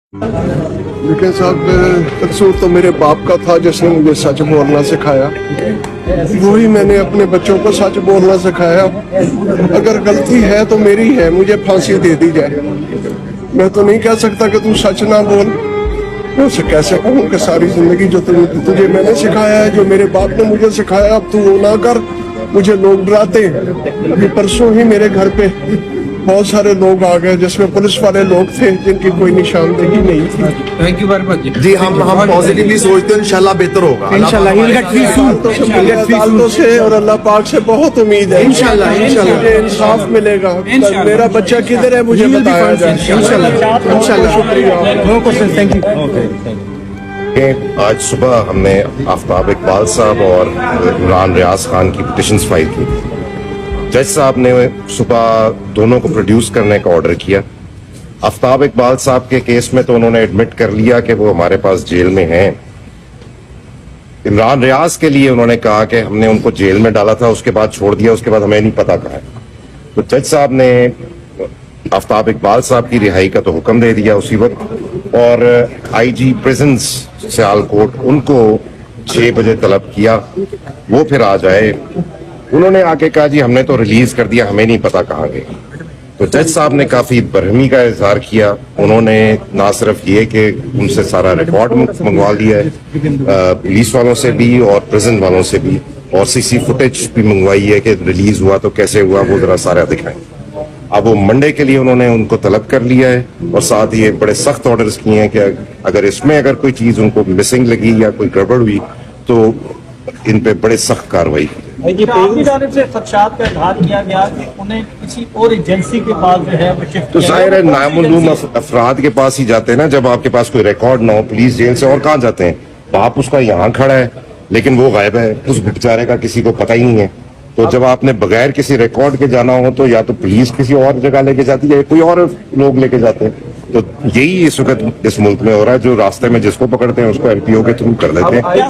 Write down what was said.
लेकिन साहब कसूर तो मेरे बाप का था जिसने मुझे सच बोलना सिखाया। वही मैंने अपने बच्चों को सच बोलना सिखाया। अगर गलती है तो मेरी है, मुझे फांसी दे दी जाए। मैं तो नहीं कह सकता कि तू सच ना बोल। मैं उसे कैसे कहूँ कि सारी जिंदगी जो तुझे मैंने सिखाया है, जो मेरे बाप ने मुझे सिखाया, अब तू वो ना कर। मुझे लोग डराते हैं। अभी परसों ही मेरे घर पे बहुत सारे लोग आ गए जिसमें पुलिस वाले लोग थे जिनकी कोई निशानदेही नहीं थी। थैंक यू वेरी मच जी। हम पॉजिटिवली सोचते हैं इंशाल्लाह बेहतर होगा। अदालतों से और अल्लाह पाक से बहुत उम्मीद है। इंशाल्लाह मुझे इंसाफ मिलेगा। मेरा बच्चा किधर है मुझे बताया जाए। इंशाल्लाह शुक्रिया। Thank you. आज सुबह हमने आफ्ताब इकबाल साहब और इमरान रियाज खान की पिटिशंस फाइल की। जज साहब ने सुबह दोनों को प्रोड्यूस करने का ऑर्डर किया। आफ्ताब इकबाल साहब के केस में तो उन्होंने एडमिट कर लिया कि वो हमारे पास जेल में हैं। इमरान रियाज के लिए उन्होंने कहा कि हमने उनको जेल में डाला था, उसके बाद छोड़ दिया, उसके बाद हमें नहीं पता कहाँ है। तो जज साहब ने आफ्ताब इकबाल साहब की रिहाई का तो हुक्म दे दिया उसी वक्त, और आईजी प्रिजन्स सियालकोट उनको 6 बजे तलब किया वो फिर आ जाए। उन्होंने आके कहा जी हमने तो रिलीज कर दिया, हमें नहीं पता कहाँ गए। तो जज साहब ने काफी बरहमी का इजहार किया। उन्होंने ना सिर्फ ये कि उनसे सारा रिकॉर्ड मंगवा लिया है, पुलिस वालों से भी और प्रिजन वालों से भी, और सीसी फुटेज भी मंगवाई है कि रिलीज हुआ तो कैसे हुआ, वो जरा सारा दिखाएं। अब वो मंडे के लिए उन्होंने उनको तलब कर लिया है, और साथ ही बड़े सख्त ऑर्डर्स किए हैं कि अगर कोई चीज उनको मिसिंग लगी या कोई गड़बड़ हुई तो इन पे बड़े सख्त कार्रवाई। आपकी जानिब से खदशात का इजहार किया गया कि उन्हें किसी और एजेंसी के पास जो है वो शिफ्ट तो जाहिर है नामालूम अफराद के पास ही जाते हैं ना। जब आपके पास कोई रिकॉर्ड ना हो, पुलिस जेल से और कहाँ जाते हैं। बाप उसका यहाँ खड़ा है लेकिन वो गायब है, उस बेचारे का किसी को पता ही नहीं है। तो जब आपने बगैर किसी रिकॉर्ड के जाना हो तो या तो पुलिस किसी और जगह लेके जाती है, कोई और लोग लेके जाते हैं। तो यही इस वक्त इस मुल्क में हो रहा है, जो रास्ते में जिसको पकड़ते हैं उसको एमपीओ के थ्रू कर देते हैं।